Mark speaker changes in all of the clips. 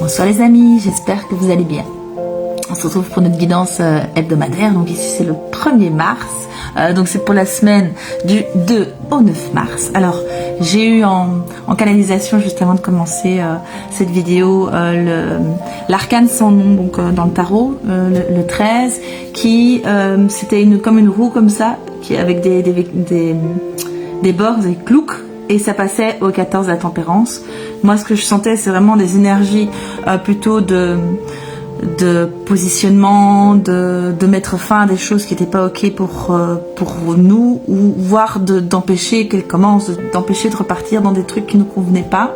Speaker 1: Bonsoir les amis, j'espère que vous allez bien. On se retrouve pour notre guidance hebdomadaire, donc ici c'est le 1er mars, donc c'est pour la semaine du 2 au 9 mars. Alors j'ai eu en canalisation juste avant de commencer cette vidéo l'arcane sans nom, donc dans le tarot, le 13, qui c'était comme une roue comme ça, qui avec des bords, des cloucs, et ça passait au 14 la tempérance. Moi ce que je sentais c'est vraiment des énergies plutôt de positionnement, de mettre fin à des choses qui n'étaient pas ok pour nous, ou voire d'empêcher qu'elles commencent, d'empêcher de repartir dans des trucs qui ne nous convenaient pas.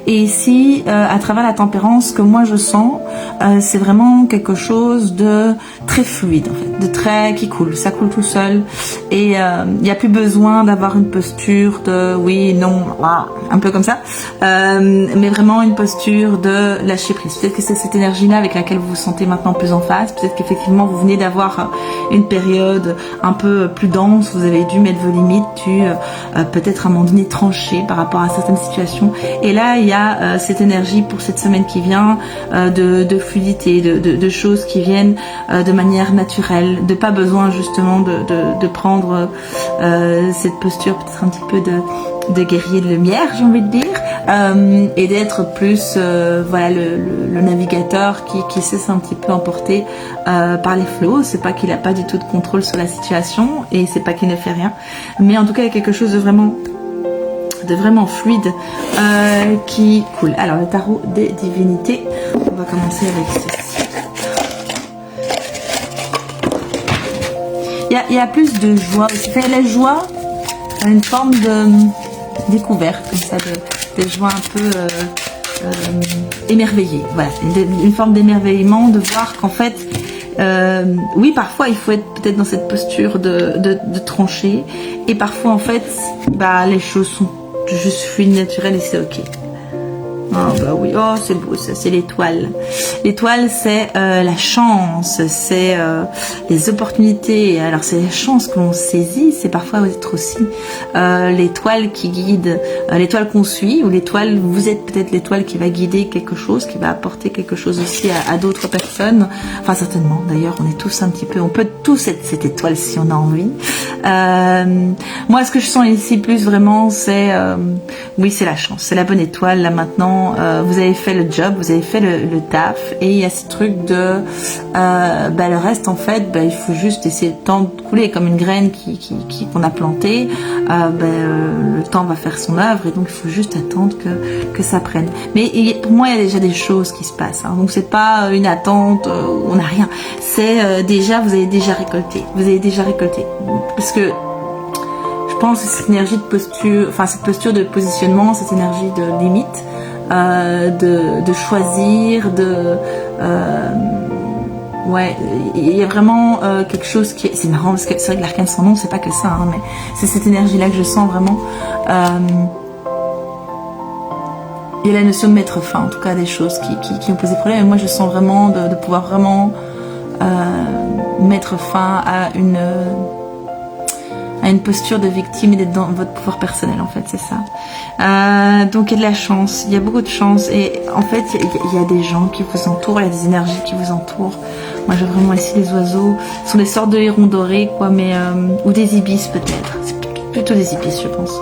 Speaker 1: Et ici, à travers la tempérance, ce que moi je sens, c'est vraiment quelque chose de très fluide, en fait, de très qui coule, ça coule tout seul. Et il n'y a plus besoin d'avoir une posture de oui, non, un peu comme ça, mais vraiment une posture de lâcher prise. Peut-être que c'est cette énergie-là avec laquelle vous vous sentez maintenant plus en phase. Peut-être qu'effectivement vous venez d'avoir une période un peu plus dense, vous avez dû mettre vos limites, peut-être à un moment donné trancher par rapport à certaines situations. Et là, il y a cette énergie pour cette semaine qui vient de fluidité, de choses qui viennent de manière naturelle, de pas besoin justement de prendre cette posture peut-être un petit peu de guerrier de lumière, j'ai envie de dire, et d'être plus voilà le navigateur qui se laisse un petit peu emporter par les flots. C'est pas qu'il a pas du tout de contrôle sur la situation, et c'est pas qu'il ne fait rien, mais en tout cas il y a quelque chose de vraiment fluide qui coule. Alors le tarot des divinités, on va commencer avec ceci. Il y a plus de joie, c'est la joie, une forme de découverte comme ça, de joie un peu émerveillée, voilà, une forme d'émerveillement, de voir qu'en fait oui, parfois il faut être peut-être dans cette posture de trancher, et parfois en fait les choses sont juste fluide, naturel, et c'est ok. Oh bah oui, oh c'est beau ça, c'est l'étoile. L'étoile c'est la chance, c'est les opportunités. Alors c'est la chance que l'on saisit, c'est parfois être aussi l'étoile qui guide, l'étoile qu'on suit, ou l'étoile, vous êtes peut-être l'étoile qui va guider quelque chose, qui va apporter quelque chose aussi à d'autres personnes. Enfin certainement, d'ailleurs on est tous un petit peu, on peut tous être cette étoile si on a envie. Moi ce que je sens ici plus vraiment c'est oui, c'est la chance, c'est la bonne étoile là maintenant. Vous avez fait le job, vous avez fait le taf, et il y a ce truc de le reste en fait, il faut juste essayer de temps de couler comme une graine qu'on a plantée. Le temps va faire son œuvre, et donc il faut juste attendre que ça prenne. Mais pour moi il y a déjà des choses qui se passent, hein. Donc c'est pas une attente où on n'a rien, c'est déjà vous avez déjà récolté, parce que je pense que cette énergie de posture, enfin cette posture de positionnement, cette énergie de limite, de choisir, ouais, il y a vraiment quelque chose qui c'est marrant parce que c'est vrai que l'arcane sans nom c'est pas que ça, hein, mais c'est cette énergie là que je sens vraiment. Il y a la notion de mettre fin, en tout cas à des choses qui ont posé problème, et moi je sens vraiment de pouvoir vraiment mettre fin à une posture de victime et d'être dans votre pouvoir personnel, en fait, c'est ça. Donc il y a de la chance, il y a beaucoup de chance, et en fait il y a des gens qui vous entourent, il y a des énergies qui vous entourent. Moi j'ai vraiment ici les oiseaux, ce sont des sortes de hérons dorés quoi, mais ou des ibis peut-être, c'est plutôt des ibis je pense.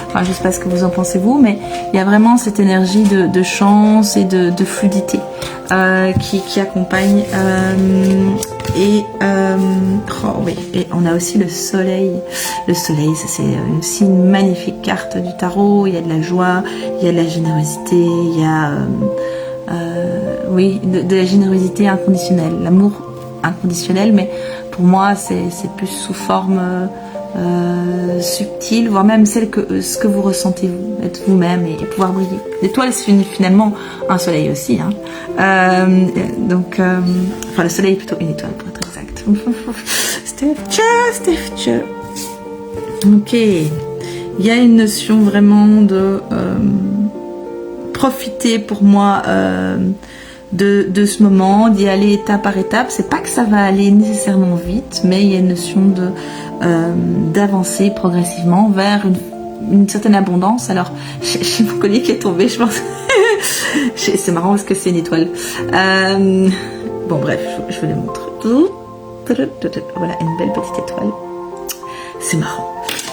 Speaker 1: Enfin je sais pas ce que vous en pensez vous, mais il y a vraiment cette énergie de chance et de fluidité qui accompagne. Et oui, et on a aussi le soleil. Le soleil, c'est aussi une magnifique carte du tarot. Il y a de la joie, il y a de la générosité, il y a oui, de la générosité inconditionnelle, l'amour inconditionnel, mais pour moi c'est plus sous forme subtile, voire même ce que vous ressentez vous, être vous-même et pouvoir briller. L'étoile c'est finalement un soleil aussi, hein. Enfin le soleil est plutôt une étoile pour être exact. Steph. Ok, il y a une notion vraiment de profiter pour moi de ce moment, d'y aller étape par étape. C'est pas que ça va aller nécessairement vite, mais il y a une notion d'avancer progressivement vers une certaine abondance. Alors, j'ai mon collier qui est tombé, je pense. C'est marrant parce que c'est une étoile. Bon bref, je vous le montre. Voilà, une belle petite étoile. C'est marrant.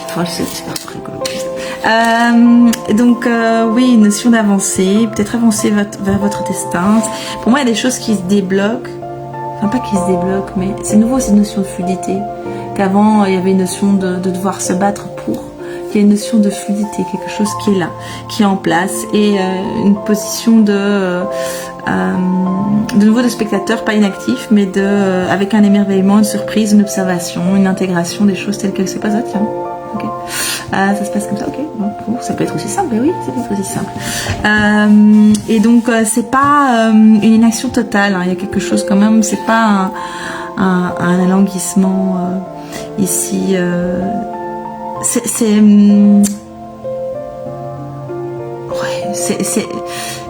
Speaker 1: Enfin, c'est pas rigolo. Donc oui, une notion d'avancée, peut-être avancer vers votre destin. Pour moi, il y a des choses qui se débloquent. Enfin, pas qui se débloquent, mais c'est nouveau cette notion de fluidité. Qu'avant, il y avait une notion de devoir se battre pour. Il y a une notion de fluidité, quelque chose qui est là, qui est en place, et une position de nouveau de spectateur, pas inactif, mais avec un émerveillement, une surprise, une observation, une intégration des choses telles qu'elles se passent. Ah, tiens, ok. Ça se passe comme ça, ok. Bon, ça peut être aussi simple, mais oui, ça peut être aussi simple. Et donc, c'est pas une inaction totale, hein. Il y a quelque chose quand même, c'est pas un alanguissement ici.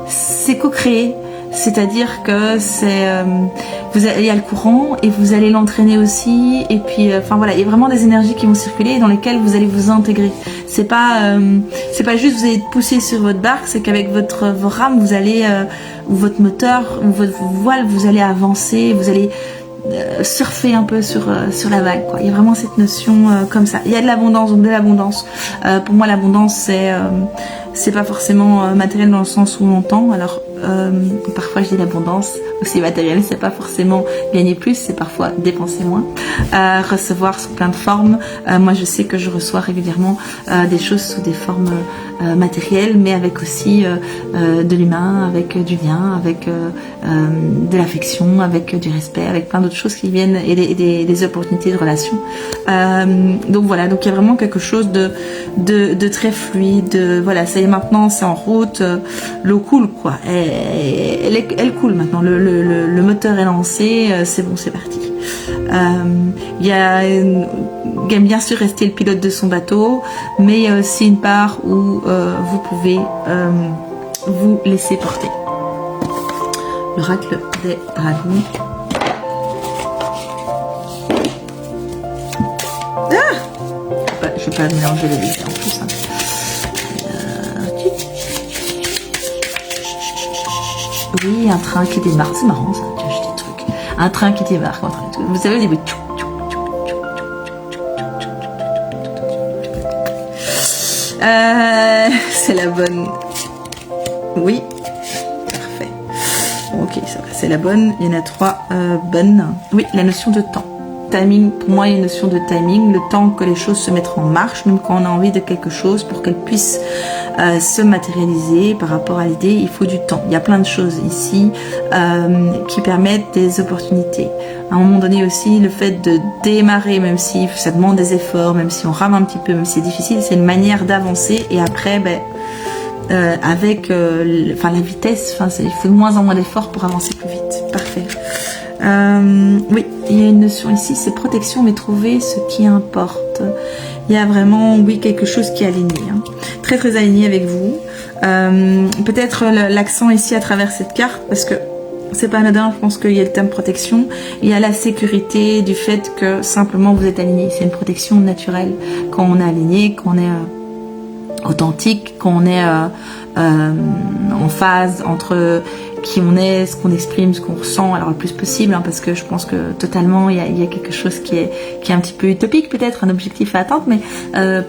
Speaker 1: C'est co-créé, c'est-à-dire que il y a le courant et vous allez l'entraîner aussi, et puis enfin voilà, il y a vraiment des énergies qui vont circuler et dans lesquelles vous allez vous intégrer. C'est pas juste vous allez être poussé sur votre barque, c'est qu'avec vos rames vous allez ou votre moteur ou votre voile, vous allez avancer, vous allez surfer un peu sur la vague, quoi. Il y a vraiment cette notion comme ça. Il y a de l'abondance, donc de l'abondance. Pour moi, l'abondance, c'est pas forcément matériel dans le sens où on entend. Alors, parfois, je dis l'abondance, aussi matériel, c'est pas forcément gagner plus, c'est parfois dépenser moins. Recevoir sous plein de formes. Moi, je sais que je reçois régulièrement des choses sous des formes matérielles, mais avec aussi de l'humain, avec du lien, avec de l'affection, avec du respect, avec plein d'autres choses qui viennent, et des opportunités de relation. Donc voilà, donc il y a vraiment quelque chose de très fluide. Voilà, ça y est, maintenant c'est en route, l'eau coule, quoi. Elle coule maintenant, le moteur est lancé, c'est bon, c'est parti. Il y a bien sûr rester le pilote de son bateau, mais il y a aussi une part où vous pouvez vous laisser porter. L'oracle des dragons. Je vais pas mélanger les listes en plus. Hein. Oui, un train qui démarre. C'est marrant ça. Tiens, j'ai des trucs. Un train qui démarre. Vous savez, au début. C'est la bonne. Oui. Parfait. Ok, ça va. C'est la bonne. Il y en a 3 bonnes. Oui, la notion de temps. Timing, pour moi, il y a une notion de timing, le temps que les choses se mettent en marche, même quand on a envie de quelque chose, pour qu'elle puisse se matérialiser par rapport à l'idée, il faut du temps. Il y a plein de choses ici qui permettent des opportunités. À un moment donné aussi, le fait de démarrer, même si ça demande des efforts, même si on rame un petit peu, même si c'est difficile, c'est une manière d'avancer, et après, avec la vitesse, il faut de moins en moins d'efforts pour avancer plus vite. Parfait. Oui, il y a une notion ici, c'est protection, mais trouver ce qui importe. Il y a vraiment, oui, quelque chose qui est aligné, hein. Très très aligné avec vous. Peut-être l'accent ici à travers cette carte, parce que c'est pas anodin, je pense qu'il y a le thème protection, il y a la sécurité du fait que simplement vous êtes aligné. C'est une protection naturelle quand on est aligné, quand on est authentique, quand on est en phase entre qui on est, ce qu'on exprime, ce qu'on ressent, alors le plus possible, hein, parce que je pense que totalement il y a quelque chose qui est un petit peu utopique, peut-être un objectif à atteindre, mais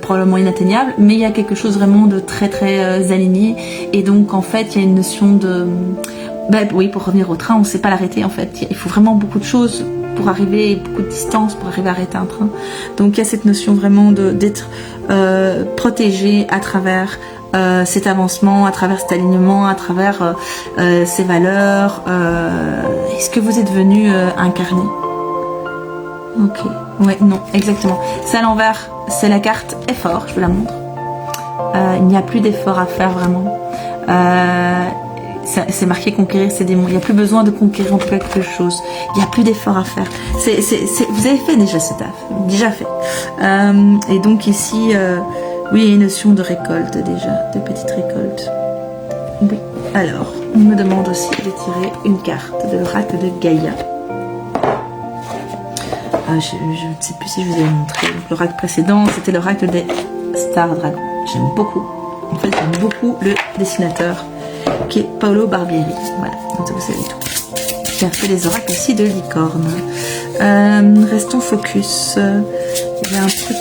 Speaker 1: probablement inatteignable, mais il y a quelque chose vraiment de très très aligné, et donc en fait il y a une notion de oui, pour revenir au train, on ne sait pas l'arrêter en fait, il faut vraiment beaucoup de choses pour arriver, beaucoup de distance pour arriver à arrêter un train, donc il y a cette notion vraiment d'être protégé à travers cet avancement, à travers cet alignement, à travers ces valeurs, est-ce que vous êtes venu incarner? Ok, ouais, non, exactement. C'est à l'envers, c'est la carte effort, je vous la montre. Il n'y a plus d'effort à faire vraiment. C'est marqué conquérir ses démons. Il n'y a plus besoin de conquérir en tout cas quelque chose. Il n'y a plus d'effort à faire. Vous avez fait déjà ce taf, déjà fait. Et donc ici, oui, il y a une notion de récolte déjà, de petite récolte. Oui. Alors, on me demande aussi de tirer une carte de l'oracle de Gaïa. Je ne sais plus si je vous avais montré. L'oracle précédent, c'était l'oracle des Star Dragons. J'aime beaucoup. En fait, j'aime beaucoup le dessinateur Ok, Paolo Barbieri. Voilà, donc vous savez tout. J'ai fait les oracles aussi de licorne. Restons focus. Il y a un truc...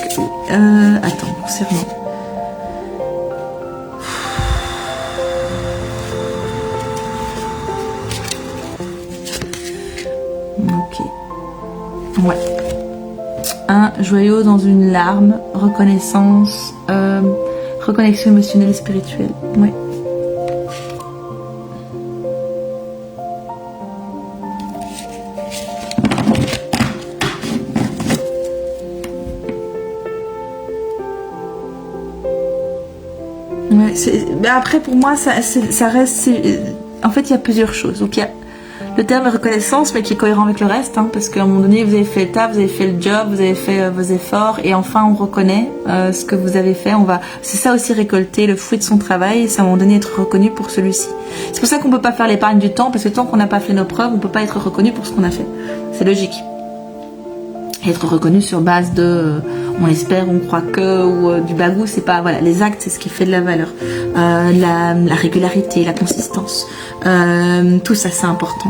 Speaker 1: attends, concernant... Ok. Ouais. Un joyau dans une larme, reconnaissance, reconnexion émotionnelle et spirituelle. Ouais. Ouais, mais après pour moi ça reste... En fait il y a plusieurs choses. Donc il y a le terme reconnaissance, mais qui est cohérent avec le reste, hein, parce qu'à un moment donné, vous avez fait le taf, vous avez fait le job, vous avez fait vos efforts, et enfin, on reconnaît ce que vous avez fait. C'est ça aussi, récolter le fruit de son travail, et c'est à un moment donné être reconnu pour celui-ci. C'est pour ça qu'on peut pas faire l'épargne du temps, parce que tant qu'on n'a pas fait nos preuves, on peut pas être reconnu pour ce qu'on a fait. C'est logique. Être reconnu sur base de on espère, on croit que, ou du bagou, c'est pas, voilà, les actes, c'est ce qui fait de la valeur. La régularité, la consistance, tout ça, c'est important.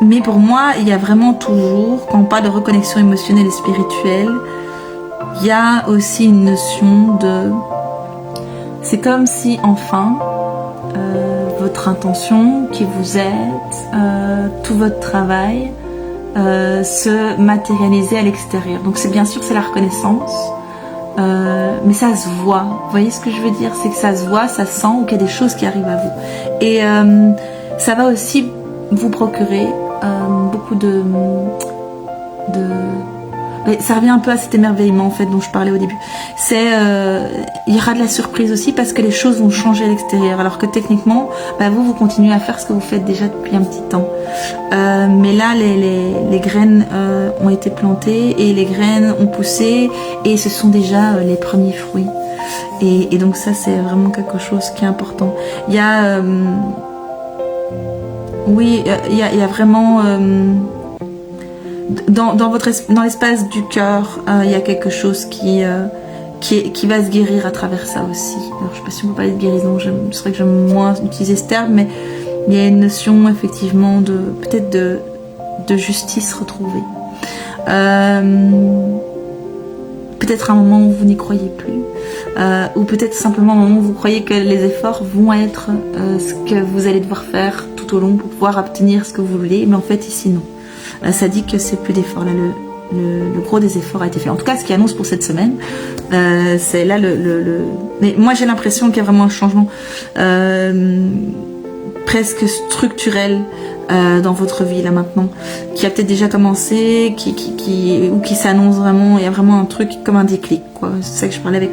Speaker 1: Mais pour moi, il y a vraiment toujours, quand on parle de reconnexion émotionnelle et spirituelle, il y a aussi une notion de... C'est comme si, enfin, votre intention, qui vous êtes, tout votre travail, se matérialiser à l'extérieur. Donc c'est bien sûr, c'est la reconnaissance, mais ça se voit. Vous voyez ce que je veux dire? C'est que ça se voit, ça sent, ou qu'il y a des choses qui arrivent à vous. Et ça va aussi vous procurer beaucoup de... Ça revient un peu à cet émerveillement en fait dont je parlais au début. Il y aura de la surprise aussi parce que les choses vont changer à l'extérieur. Alors que techniquement, vous continuez à faire ce que vous faites déjà depuis un petit temps. Mais là, les graines ont été plantées et les graines ont poussé et ce sont déjà les premiers fruits. Et donc ça, c'est vraiment quelque chose qui est important. Il y a... oui, il y a vraiment... dans l'espace du cœur, il y a quelque chose qui va se guérir à travers ça aussi. Alors, je ne sais pas si on peut parler de guérison, c'est vrai que j'aime moins utiliser ce terme, mais il y a une notion effectivement peut-être de justice retrouvée. Peut-être un moment où vous n'y croyez plus, ou peut-être simplement un moment où vous croyez que les efforts vont être ce que vous allez devoir faire tout au long pour pouvoir obtenir ce que vous voulez, mais en fait ici non. Ça dit que c'est plus d'efforts. Là, le gros des efforts a été fait. En tout cas, ce qui annonce pour cette semaine, c'est là Mais moi, j'ai l'impression qu'il y a vraiment un changement presque structurel dans votre vie là maintenant, qui a peut-être déjà commencé, ou qui s'annonce vraiment. Il y a vraiment un truc comme un déclic, quoi. C'est ça que je parlais avec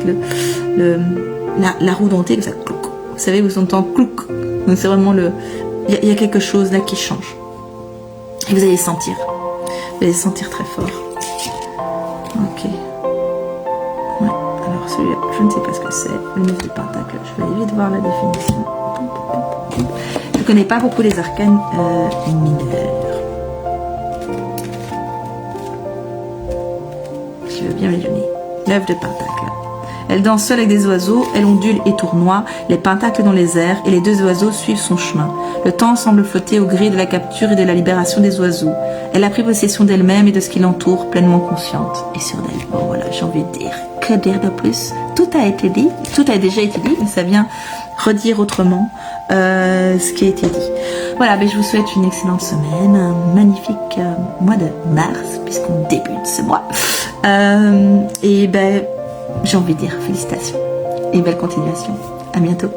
Speaker 1: la roue dentée, que ça clouc. Vous savez, vous entendez clouc. Donc c'est vraiment il y a quelque chose là qui change. Et vous allez sentir. Vous allez sentir très fort. Ok. Ouais. Alors celui-là, je ne sais pas ce que c'est. Le 9 de pentacle. Je vais vite voir la définition. Je ne connais pas beaucoup les arcanes mineurs. Je veux bien me donner. 9 de pentacle. Elle danse seule avec des oiseaux, elle ondule et tournoie, les pentacles dans les airs, et les deux oiseaux suivent son chemin. Le temps semble flotter au gré de la capture et de la libération des oiseaux. Elle a pris possession d'elle-même et de ce qui l'entoure, pleinement consciente et sûre d'elle. Bon voilà, j'ai envie de dire, que dire de plus? Tout a été dit, tout a déjà été dit, mais ça vient redire autrement ce qui a été dit. Voilà, je vous souhaite une excellente semaine, un magnifique mois de mars, puisqu'on débute ce mois. Et j'ai envie de dire félicitations et belle continuation. À bientôt.